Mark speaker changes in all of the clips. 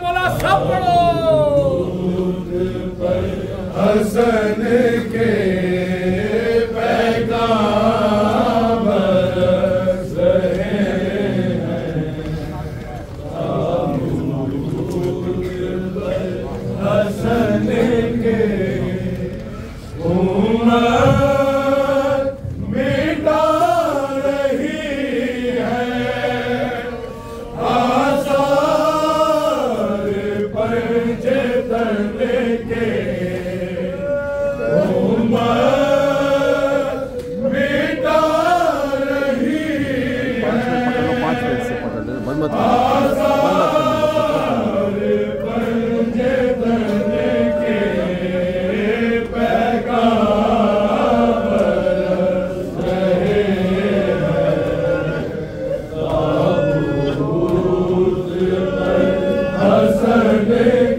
Speaker 1: बोला सब पढ़ो हसन के पैगाम बरस रहे हैं, हसन के उम्मत मिटा रही है आसार पंजे तले के, उम्मत मिटा रही है आसार पंजे तले के पैगाम बरस रहे हैं, ताबूत पर हसन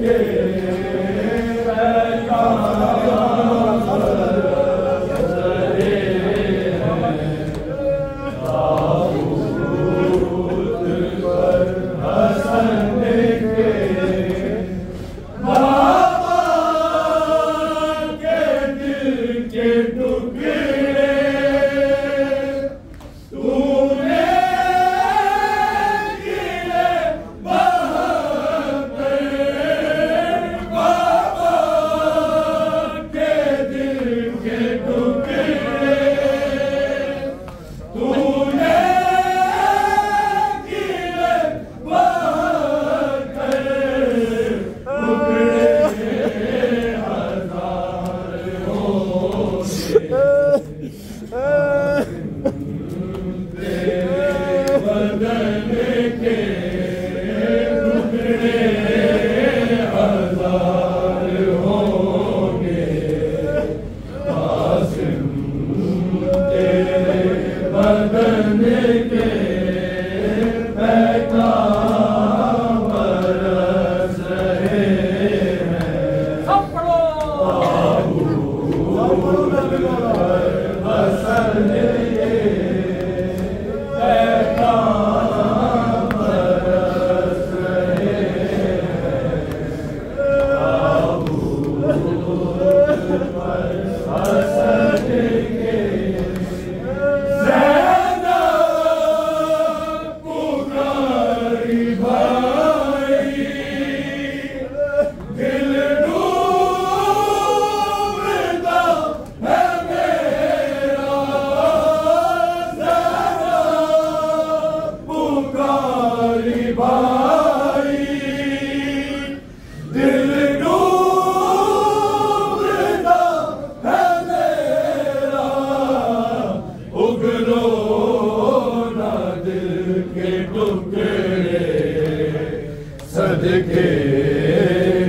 Speaker 1: के पैगाम बरस रहे हैं, ताबूत पर हसन के बाबा के दिल के टुकड़े तूने गिरे बहाते, बाबा के दिल के टुकड़े तूने गिरे बहाते, टुकड़े हजार तेरे बदन के टुकड़े हजार होंगे, कासिम तेरे बदन के पैगाम बरस रहे हैं, हसन के पैगाम बरस रहे हैं, ताबूत पर हसन के ज़ैनब पुकारी भाई, दिल डूबता है मेरा, ज़ैनब पुकारी भाई, दिल डूबता है मेरा, उगलो ना दिल के टुकड़े, सदके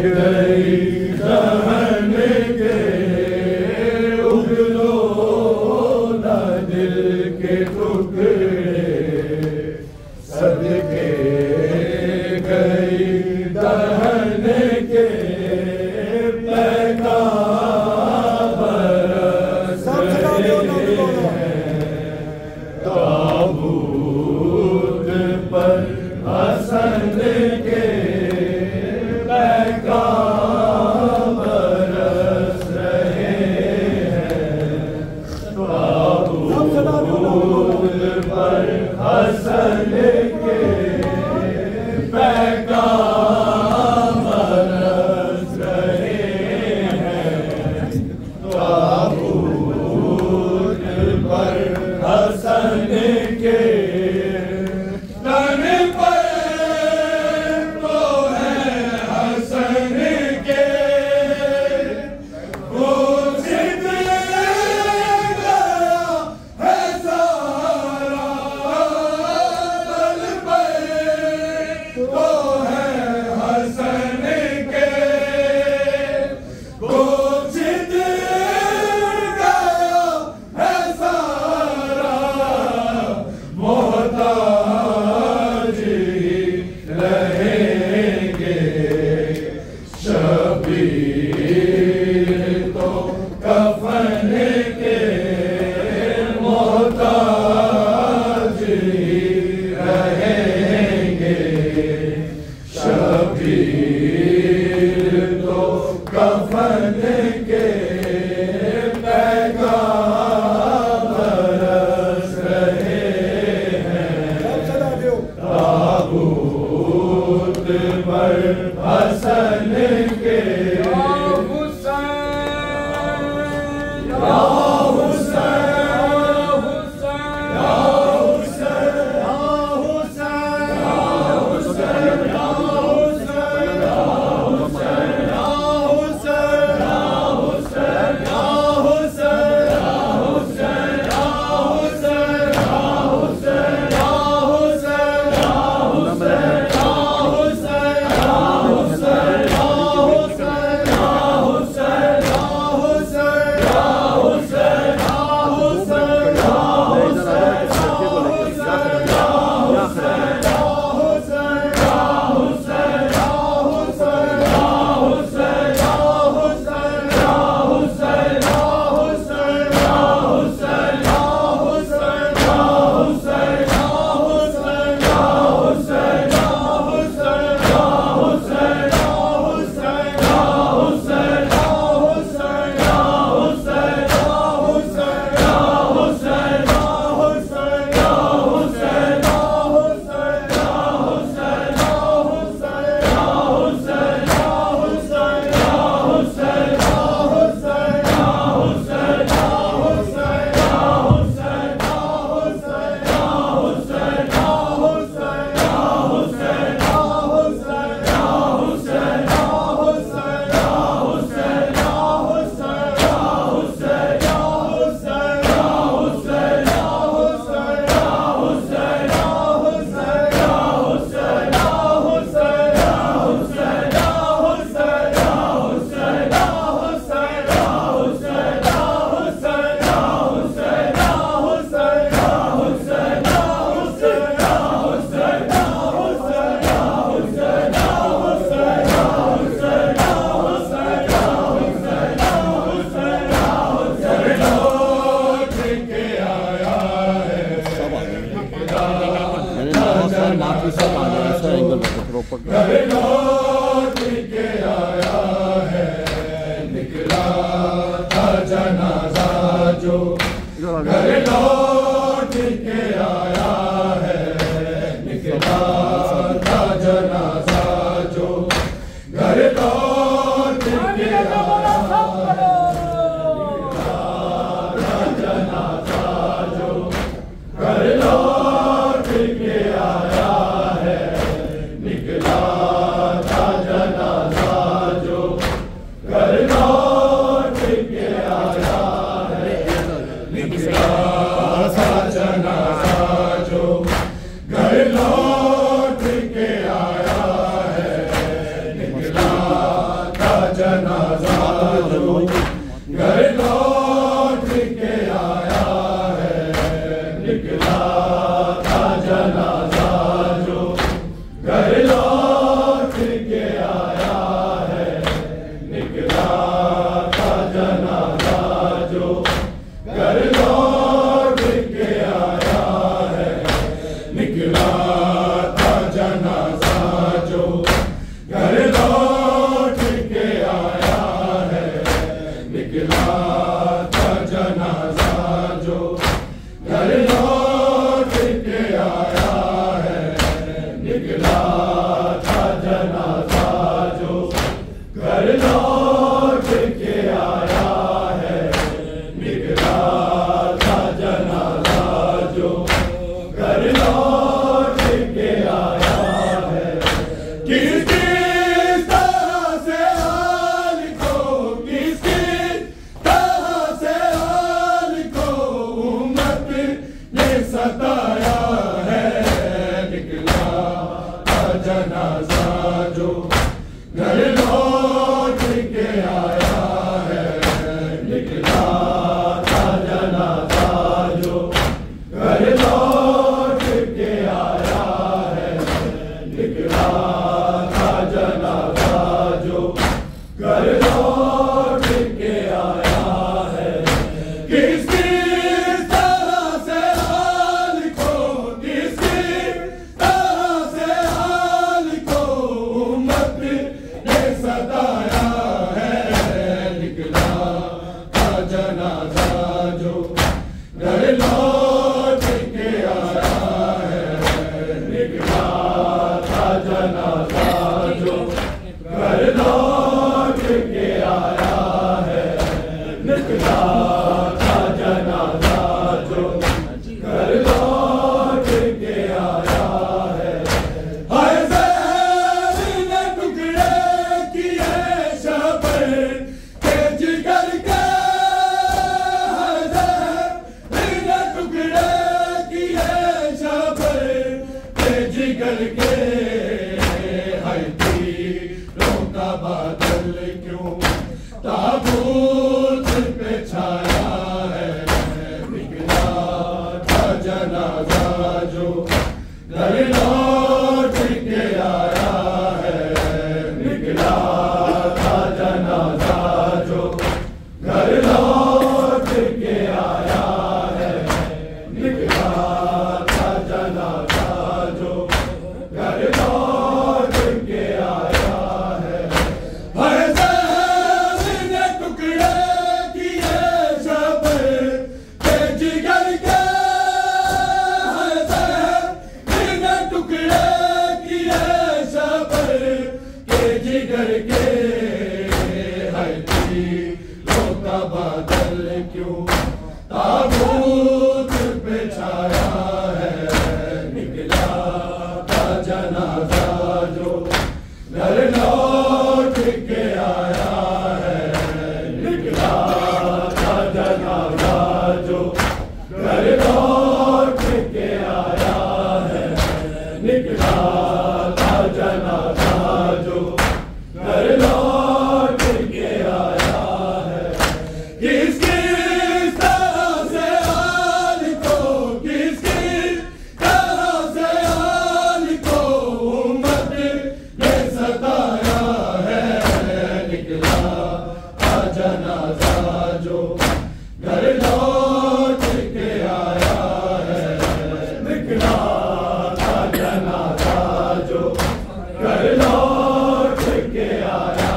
Speaker 1: गई दहन के, उगलो ना दिल के टुकड़े, सदके गई दहन के पैगाम बरस रहे हैं, ताबूत हसन के
Speaker 2: या हुसैन
Speaker 1: या हुसैन या हुसैन या हुसैन या हुसैन या हुसैन या हुसैन या हुसैन या हुसैन या हुसैन या हुसैन या हुसैन या हुसैन या हुसैन या घर लौट के आया है, निकला था जनाजा जो। घर लौट के आया है, निकला था जनाजा जो। घर लौट के आया है, जनाजा जो। घर लौट के आया है, निकला था जनाजा जो। घर लौट के आया है, निकला था जनाजा जो। घर लौट के आया है, निकला था जनाजा जो। घर लौट के आया है, निकला था जनाजा जो। घर लौट के आया है, निकला था जनाजा जो। घर लौट के आया है, निकला था जनाजा जो। घर लौट के आया है, निकला था जनाजा जो। घर लौट के आया है, निकला था जनाजा जो। घर लौट के आया है, निकला था जनाजा जो। घर लौट के आया है, किस तरह से हाल को, किस तरह से हाल को उम्मत ने सताया है। निकला था जनाजा जो। घर लौट के आया है, निकला था जनाजा जो। घर लौट के आया है, निकला था जनाजा जो। घर लौट के आया है, किस तरह से हाल को, किस तरह से हाल को जिगर के है तीरों का बादल क्यों ताबूत पे छाया है। निकला था जनाजा जो घर लौट के आया है। निकला था जनाजा जो घर लौट के आया है। निकला था जनाजा जो घर लौट के आया है। फैज़ल ने टुकड़े किए शबर के जिगर के। फैज़ल ने टुकड़े किए शबर के जिगर के है तीरों का बादल क्यों ताबूत पे छाया है। निकला था जनाजा जो घर लौट के आया है। निकला था जनाजा जो घर लौट के आया है। निकला था जनाजा जो घर लौट के आया है। किस किस तरह से हाल को किस किस तरह से हाल को उम्मत ने सताया है। निकला था जनाजा जो घर लौट के आया है। निकला था जनाजा जो घर लौट के आया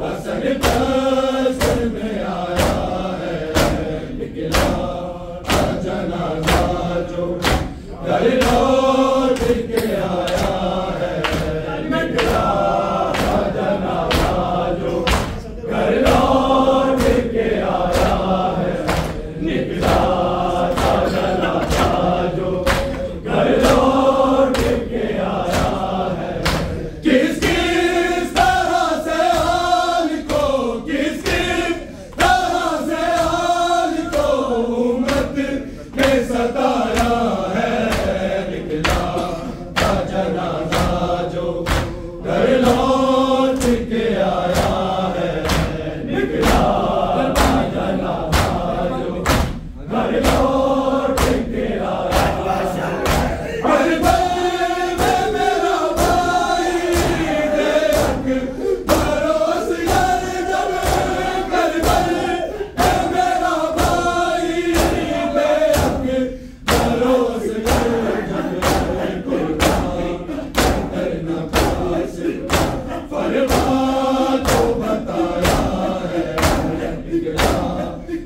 Speaker 1: असल तस्वीर में आया है, निकला था जनाजा जो घर लौट के आया है, निकला था जनाजा जो घर लौट के आया है, निकला था जनाजा जो घर लौट के आया है। किस किस तरह से हाल को, किस किस तरह से हाल को उम्मत ने सताया है, निकला था जनाजा जो घर लौट के आया है, निकला था जनाजा जो घर लौट के आया है। हर पल में मेरा भाई देख भरोसेगर जब, हर पल में मेरा भाई देख भरोसेगर जब, कुर्बान करना पास फरमा तो बताया है, निकला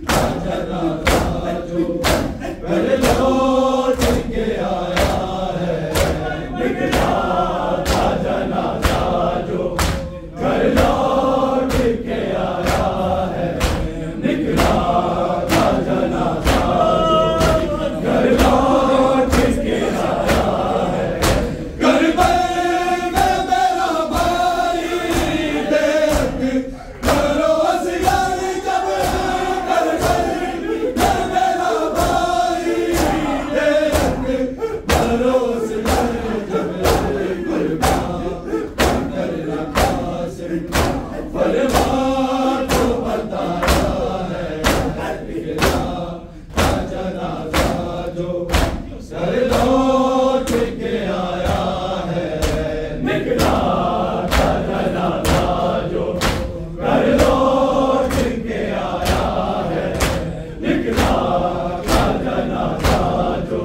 Speaker 1: था जनाजा जो घर लौट के आया है, निकला था जनाजा जो घर लौट के आया है, निकला था जनाजा जो घर लौट के आया है। घर पर में मेरा भाई देख भरोसेगर जब, घर पर में मेरा भाई देख भरोसेगर जब, कुर्बान करना पास फरमा तो बताया है, निकला था जनाजा जो घर लौट के आया है, निकला था जनाजा जो घर लौट के आया है, निकला था जनाजा जो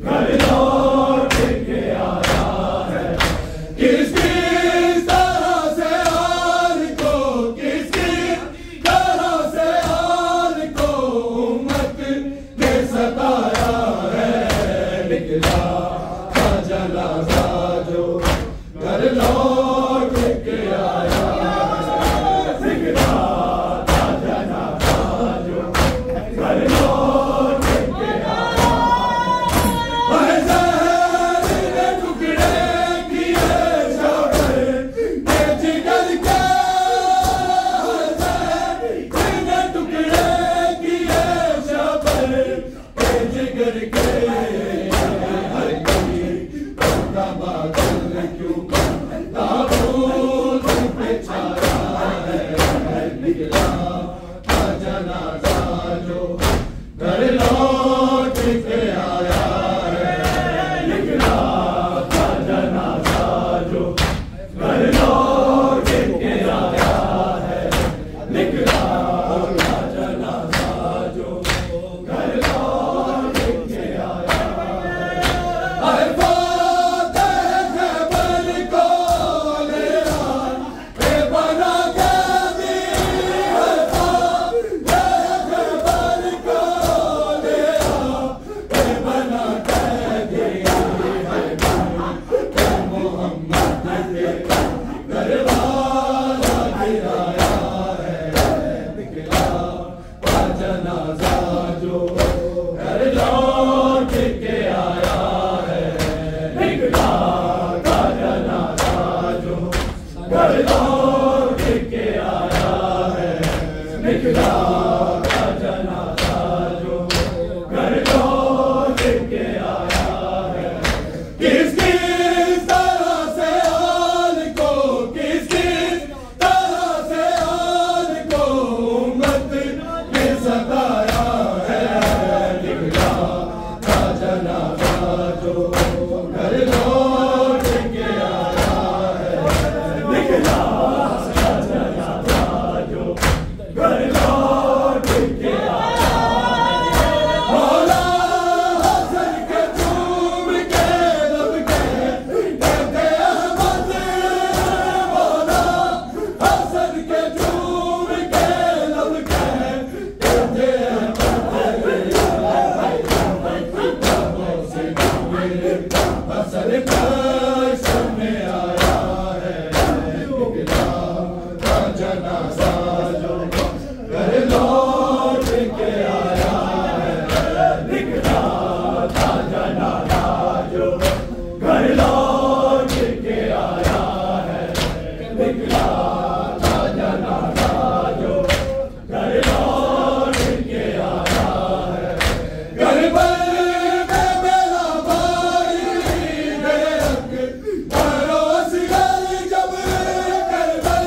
Speaker 1: घर लौट के आया है। किस किस तरह से हाल को, किस किस तरह से हाल को उम्मत ने सताया है, निकला था जनाजा जो घर लौट के आया है, निकला था जनाजा जो घर लौट के आया है। जहर ने टुकड़े किए शबर के जिगर के, जहर ने टुकड़े किए शबर के जिगर के, हर कोई होता बादल क्यों ताबूत पे छाया है, निकला था जनाजा जो घर लौट के आया है, निकला था जनाजा जो घर लौट के आया है, निकला था जनाजा जो घर लौट के आया है। अरे फातेह खैबर को ले आ, ए बना जनाजा जो घर लौट के आया है, निकला था जनाजा जो घर लौट के आया है, निकला था जनाजा जो घर लौट के आया है। घर पर मेरा भाई बेरंग परोस गल जब घर पर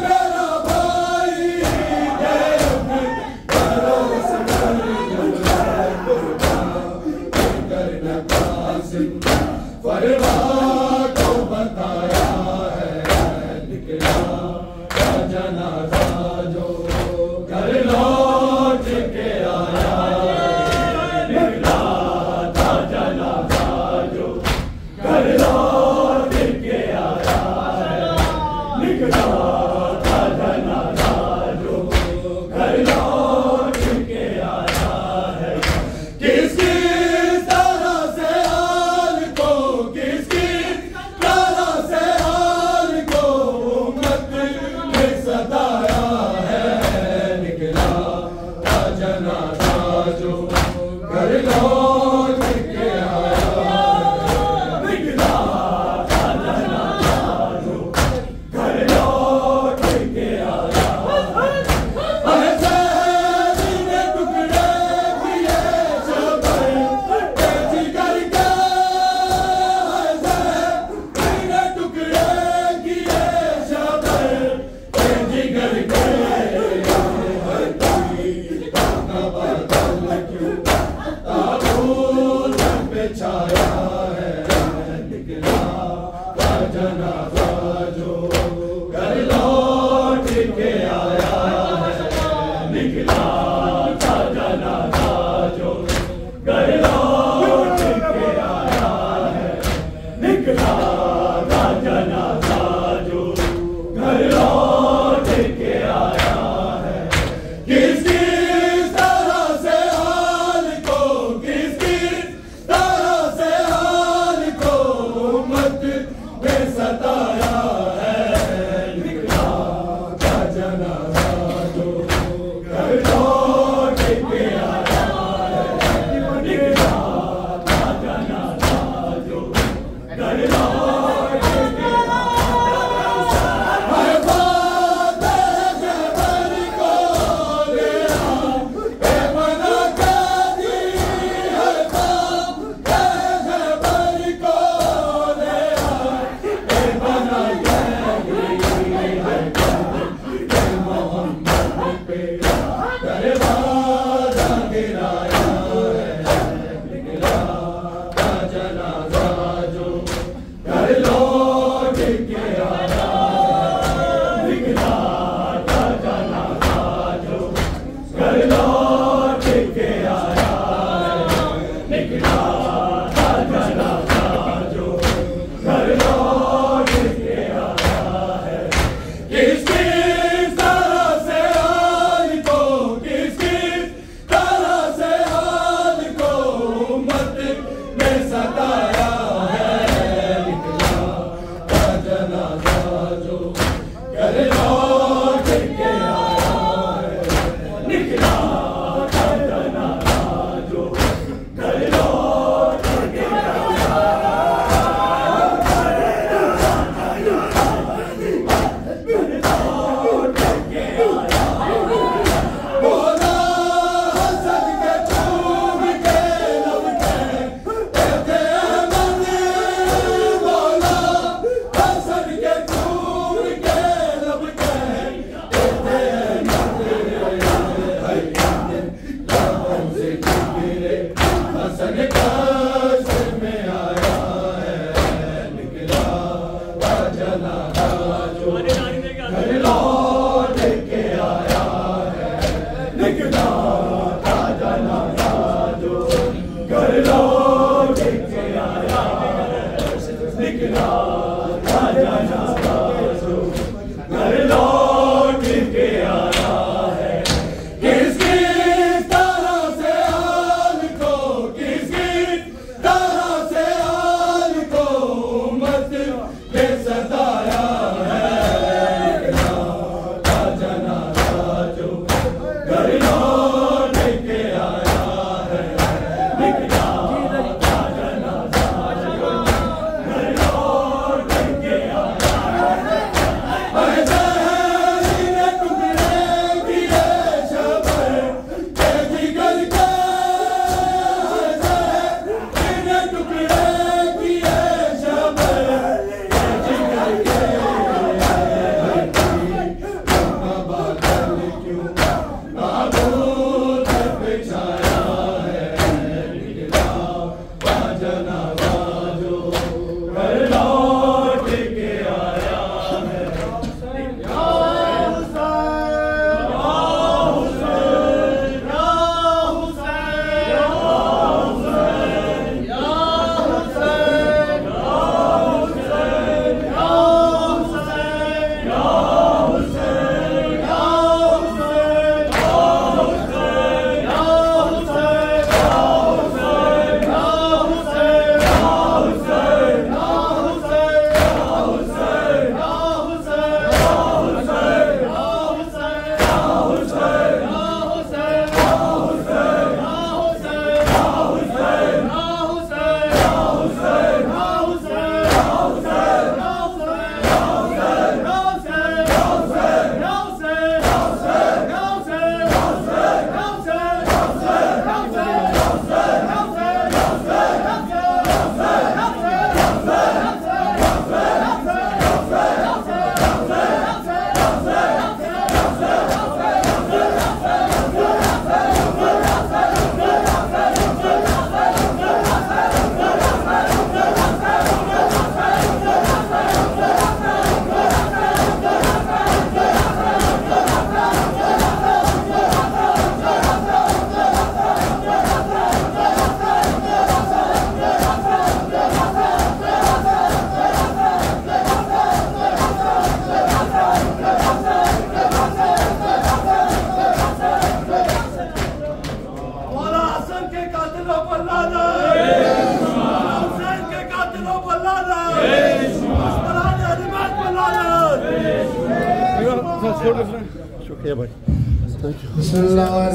Speaker 1: मेरा भाई बेरंग परोस गल जब करना कासिम फरवा को बताया है, निकला था जनाजा जो घर लौट के आया है, निकला था जनाजा जो घर लौट के आया है, निकला था जनाजा जो घर लौट के आया है। किसकी तरह से हाल को, किसकी तरह से हाल को उम्मत ने सताया है, निकला था जनाजा जो घर लौट के आया है, निकला था जनाजा जो घर लौट कातिलों पर लानत, हुसैन के कातिलों पर लानत, मुस्ताद अहमद पर लानत।
Speaker 2: शुक्रिया भाई, थैंक यू।